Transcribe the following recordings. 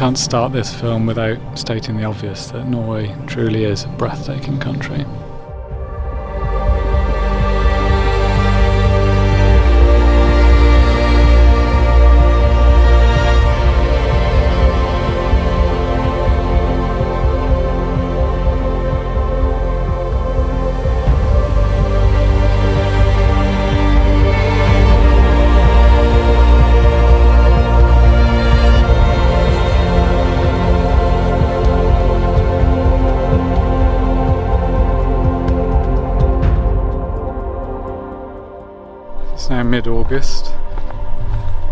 can't start this film without stating the obvious, that Norway truly is a breathtaking country. It's now mid-August,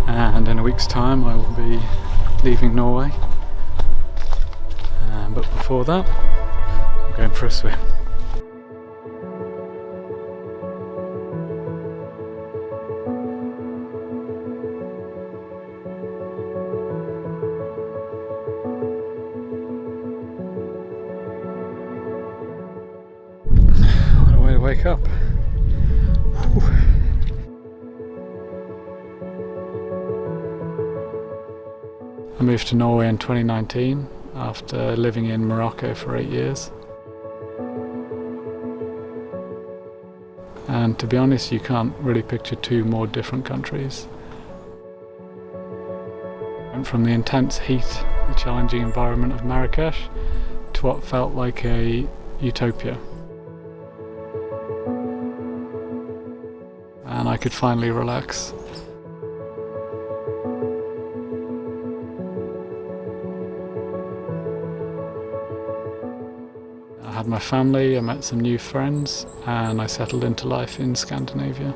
and in a week's time I will be leaving Norway, but before that I'm going for a swim. What a way to wake up. Whew. I moved to Norway in 2019 after living in Morocco for 8 years. And to be honest, you can't really picture two more different countries. Went from the intense heat, the challenging environment of Marrakesh, to what felt like a utopia. And I could finally relax. I had my family, I met some new friends, and I settled into life in Scandinavia.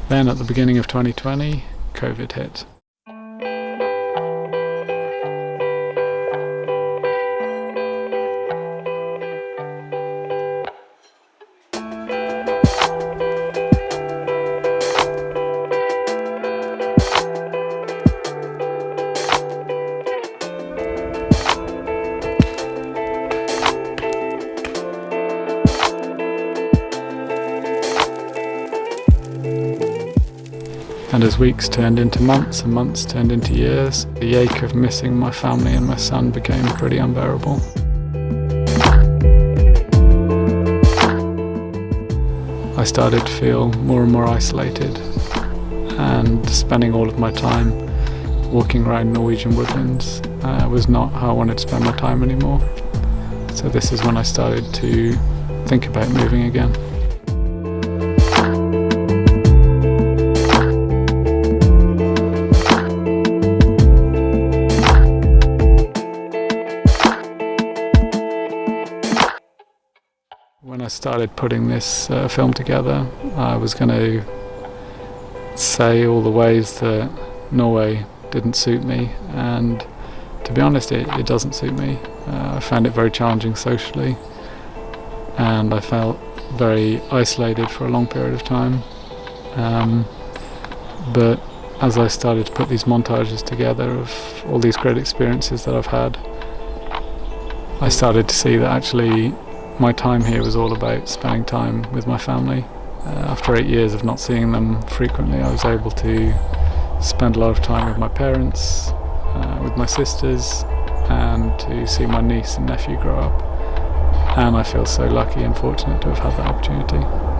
Then at the beginning of 2020, COVID hit. And as weeks turned into months and months turned into years, the ache of missing my family and my son became pretty unbearable. I started to feel more and more isolated, and spending all of my time walking around Norwegian woodlands was not how I wanted to spend my time anymore. So this is when I started to think about moving again. started putting this film together, I was going to say all the ways that Norway didn't suit me, and to be honest, it doesn't suit me. I found it very challenging socially, and I felt very isolated for a long period of time. But as I started to put these montages together of all these great experiences that I've had, I started to see that actually my time here was all about spending time with my family. After 8 years of not seeing them frequently, I was able to spend a lot of time with my parents, with my sisters, and to see my niece and nephew grow up. And I feel so lucky and fortunate to have had that opportunity.